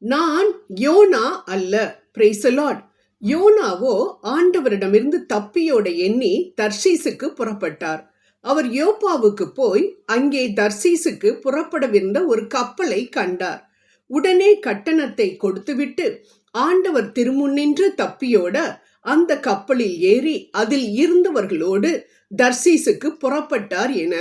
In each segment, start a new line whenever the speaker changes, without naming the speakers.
நான் யோனா அல்ல. Praise the Lord. யோனாவோ ஆண்டவரிடமிருந்து தப்பியோட எண்ணி தர்சீசுக்கு புறப்பட்டார். அவர் யோப்பாவுக்கு போய் அங்கே தர்சீசுக்கு புறப்படவிருந்த ஒரு கப்பலை கண்டார். உடனே கட்டணத்தை கொடுத்துவிட்டு ஆண்டவர் திருமுன்னின்று தப்பியோட அந்த கப்பலில் ஏறி அதில் இருந்தவர்களோடு தர்சீசுக்கு புறப்பட்டார் என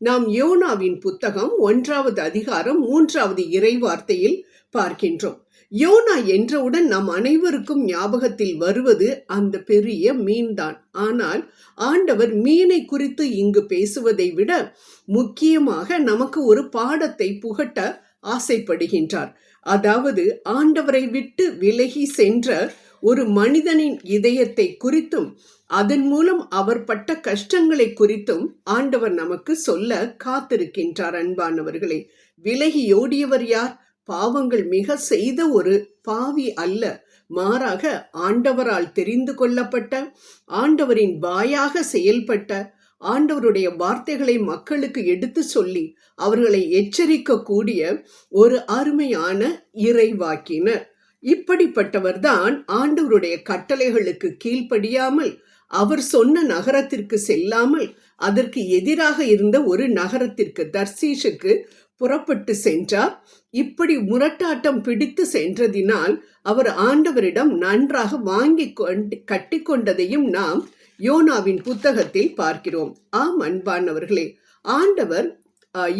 நாம் யோனாவின் புத்தகம் 1வது அதிகாரம் 3வது இறைவார்த்தையில் பார்க்கின்றோம். யோனா என்றவுடன் நம் அனைவருக்கும் ஞாபகத்தில் வருவது அந்த பெரிய மீன்தான். ஆனால் ஆண்டவர் மீனை குறித்து இங்கு பேசுவதை விட முக்கியமாக நமக்கு ஒரு பாடத்தை புகட்ட ஆசைப்படுகின்றார். அதாவது ஆண்டவரை விட்டு விலகி சென்ற ஒரு மனிதனின் இதயத்தை குறித்தும் அதன் மூலம் அவர் பட்ட கஷ்டங்களை குறித்தும் ஆண்டவர் நமக்கு சொல்ல காத்திருக்கின்றார். அன்பானவர்களே, விலகி ஓடியவர் யார்? பாவங்கள் மிக செய்த ஒரு பாவி அல்ல, மாறாக ஆண்டவரால் தெரிந்து கொள்ளப்பட்ட, ஆண்டவரின் வாயாக செயல்பட்ட, ஆண்டவருடைய வார்த்தைகளை மக்களுக்கு எடுத்து சொல்லி அவர்களை எச்சரிக்க கூடிய ஒரு அருமையான இறைவாக்கினர். இப்படிப்பட்டவர்தான் ஆண்டவருடைய கட்டளைகளுக்கு கீழ்ப்படியாமல் அவர் சொன்ன நகரத்திற்கு செல்லாமல் அதற்கு எதிராக இருந்த ஒரு நகரத்திற்கு, தர்சீசுக்கு புறப்பட்டு சென்றார். இப்படி முரட்டாட்டம் பிடித்து சென்றதினால் அவர் ஆண்டவரிடம் நன்றாக வாங்கி கட்டி கொண்டதையும் நாம் யோனாவின் புத்தகத்தில் பார்க்கிறோம். ஆம் அன்பானவர்களே, ஆண்டவர்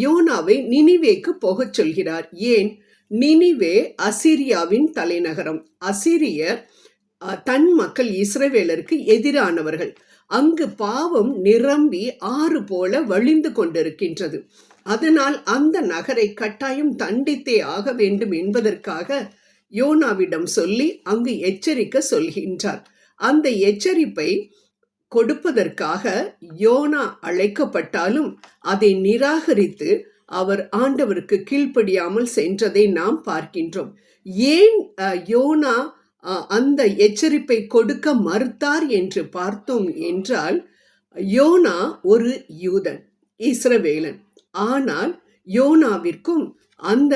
யோனாவை நினிவேக்கு போகச் சொல்கிறார். ஏன்? நினிவே அசீரியாவின் தலைநகரம். அசீரியர் தன் மக்கள் இஸ்ரவேலருக்கு எதிரானவர்கள். அங்கு பாவம் நிரம்பி ஆறு போல வழிந்து கொண்டிருக்கின்றது. அதனால் அந்த நகரை கட்டாயம் தண்டித்தே ஆக வேண்டும் என்பதற்காக யோனாவிடம் சொல்லி அங்கு எச்சரிக்க சொல்கின்றார். அந்த எச்சரிப்பை கொடுப்பதற்காக யோனா அழைக்கப்பட்டாலும் அதை நிராகரித்து அவர் ஆண்டவருக்கு கீழ்ப்படியாமல் சென்றதை நாம் பார்க்கின்றோம். ஏன் யோனா அந்த எச்சரிப்பை கொடுக்க மறுத்தார் என்று பார்த்தோம் என்றால், யோனா ஒரு யூதன், இஸ்ரவேலன். ஆனால் யோனாவிற்கும் அந்த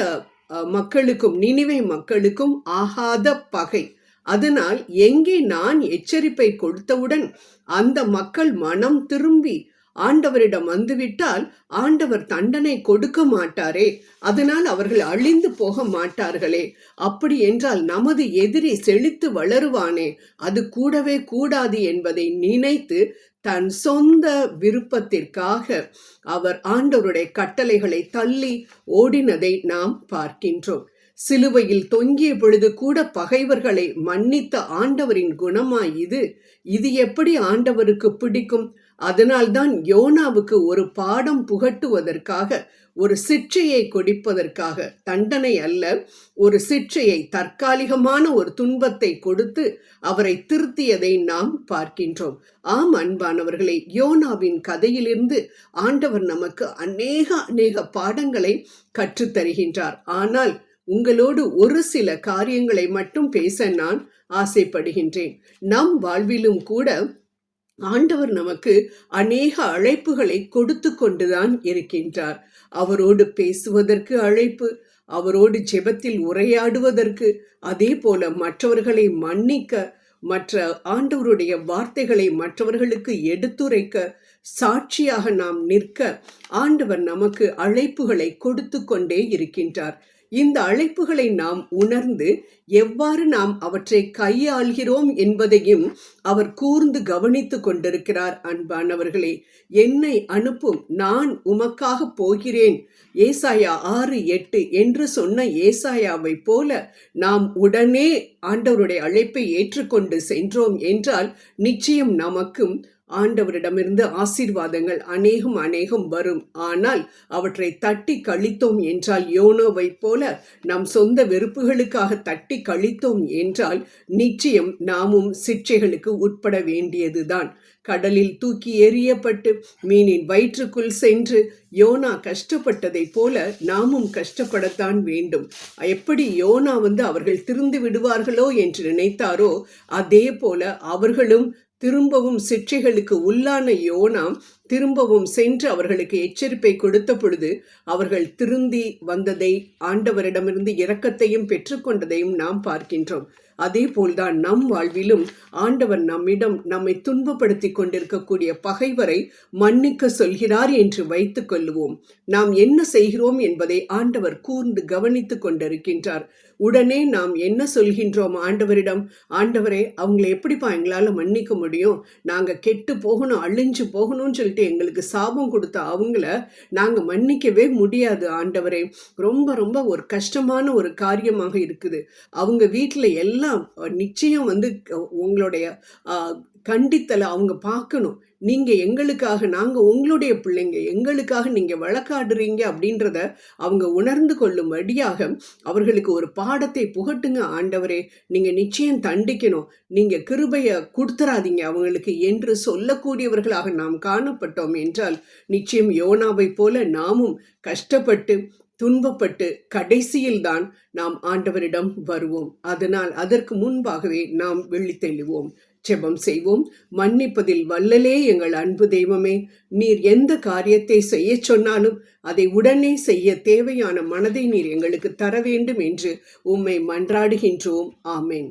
மக்களுக்கும், நினிவே மக்களுக்கும் ஆகாத பகை. அதனால் எங்கே நான் எச்சரிப்பை கொடுத்தவுடன் அந்த மக்கள் மனம் திரும்பி ஆண்டவரிடம் வந்துவிட்டால் ஆண்டவர் தண்டனை கொடுக்க மாட்டாரே, அதனால் அவர்கள் அழிந்து போக மாட்டார்களே, அப்படி என்றால் நமது எதிரி செழித்து வளருவானே, அது கூடவே கூடாது என்பதை நினைத்து தன் சொந்த விருப்பத்திற்காக அவர் ஆண்டவருடைய கட்டளைகளை தள்ளி ஓடினதை நாம் பார்க்கின்றோம். சிலுவையில் தொங்கிய பொழுது கூட பகைவர்களை மன்னித்த ஆண்டவரின் குணமாய் இது எப்படி ஆண்டவருக்கு பிடிக்கும்? அதனால்தான் யோனாவுக்கு ஒரு பாடம் புகட்டுவதற்காக, ஒரு சிற்றையை கொடுப்பதற்காக, தண்டனை அல்ல, ஒரு சிற்றையை, தற்காலிகமான ஒரு துன்பத்தை கொடுத்து அவரை திருத்தியதை நாம் பார்க்கின்றோம். ஆம் அன்பானவர்களே, யோனாவின் கதையிலிருந்து ஆண்டவர் நமக்கு அநேக பாடங்களை கற்றுத்தருகின்றார். ஆனால் உங்களோடு ஒரு சில காரியங்களை மட்டும் பேச நான் ஆசைப்படுகின்றேன். நம் வாழ்விலும் கூட ஆண்டவர் நமக்கு அநேக அழைப்புகளை கொடுத்து கொண்டுதான் இருக்கின்றார். அவரோடு பேசுவதற்கு அழைப்பு, அவரோடு ஜெபத்தில் உரையாடுவதற்கு, அதே போல மற்றவர்களை மன்னிக்க, மற்ற ஆண்டவருடைய வார்த்தைகளை மற்றவர்களுக்கு எடுத்துரைக்க, சாட்சியாக நாம் நிற்க ஆண்டவர் நமக்கு அழைப்புகளை கொடுத்து கொண்டே இருக்கின்றார். இந்த அழைப்புகளை நாம் உணர்ந்து எவ்வாறு நாம் அவற்றை கையாள்கிறோம் என்பதையும் அவர் கூர்ந்து கவனித்து கொண்டிருக்கிறார். அன்பானவர்களே, என்னை அனுப்பும், நான் உமக்காக போகிறேன், ஏசாயா 6:8 என்று சொன்ன ஏசாயாவை போல நாம் உடனே ஆண்டவருடைய அழைப்பை ஏற்றுக்கொண்டு சென்றோம் என்றால் நிச்சயம் நமக்கும் ஆண்டவரிடமிருந்து ஆசீர்வாதங்கள் அநேகம் வரும். ஆனால் அவற்றை தட்டி கழித்தோம் என்றால், யோனோவை போல நம் சொந்த வெறுப்புகளுக்காக தட்டி கழித்தோம் என்றால் நிச்சயம் நாமும் சிற்றைகளுக்கு உட்பட வேண்டியதுதான். கடலில் தூக்கி எறியப்பட்டு மீனின் வயிற்றுக்குள் சென்று யோனா கஷ்டப்பட்டதை போல நாமும் கஷ்டப்படத்தான் வேண்டும். எப்படி யோனா அவர்கள் திருந்து விடுவார்களோ என்று நினைத்தாரோ, அதே போல அவர்களும் திரும்பவும் சிற்றைகளுக்கு உள்ளான யோனா திரும்பவும் சென்று அவர்களுக்கு எச்சரிப்பை கொடுத்த பொழுது அவர்கள் திருந்தி வந்ததை, ஆண்டவரிடமிருந்து இரக்கத்தையும் பெற்றுக்கொண்டதையும் நாம் பார்க்கின்றோம். அதே போல்தான் நம் வாழ்விலும் ஆண்டவர் நம்மை துன்பப்படுத்தி கொண்டிருக்கக்கூடிய பகைவரை மன்னிக்க சொல்கிறார் என்று வைத்துக் கொள்ளுவோம். நாம் என்ன செய்கிறோம் என்பதை ஆண்டவர் கூர்ந்து கவனித்துக் கொண்டிருக்கின்றார். உடனே நாம் என்ன சொல்கின்றோம் ஆண்டவரிடம்? ஆண்டவரே, அவங்களை எப்படிப்பா எங்களால மன்னிக்க முடியும்? நாங்க கெட்டு போகணும், அழிஞ்சு போகணும்னு சொல்லிட்டு எங்களுக்கு சாபம் கொடுத்த அவங்கள நாங்க மன்னிக்கவே முடியாது ஆண்டவரே. ரொம்ப ரொம்ப ஒரு கஷ்டமான ஒரு காரியமாக இருக்குது. அவங்க வீட்டுல எல்லாம் நிச்சயம் உங்களுடைய கண்டித்தலை அவங்க பார்க்கணும். நீங்க எங்களுக்காக, நாங்க உங்களுடைய பிள்ளைங்க, எங்களுக்காக நீங்க வழக்காடுறீங்க அப்படின்றத அவங்க உணர்ந்து கொள்ளும்படியாக அவர்களுக்கு ஒரு பாடத்தை புகட்டுங்க ஆண்டவரே. நீங்க நிச்சயம் தண்டிக்கணும், நீங்க கிருபைய கொடுத்துறாதீங்க அவங்களுக்கு என்று சொல்லக்கூடியவர்களாக நாம் காணப்பட்டோம் என்றால் நிச்சயம் யோனாவை போல நாமும் கஷ்டப்பட்டு துன்பப்பட்டு கடைசியில்தான் நாம் ஆண்டவரிடம் வருவோம். அதனால் அதற்கு முன்பாகவே நாம் விழித்தெழுவோம். ஜெபம் செய்வோம். மன்னிப்பதில் வல்லலே எங்கள் அன்பு தெய்வமே, நீர் எந்த காரியத்தை செய்ய சொன்னாலும் அதை உடனே செய்ய தேவையான மனதை நீர் எங்களுக்கு தர வேண்டும் என்று உம்மை மன்றாடுகின்றோம். ஆமென்.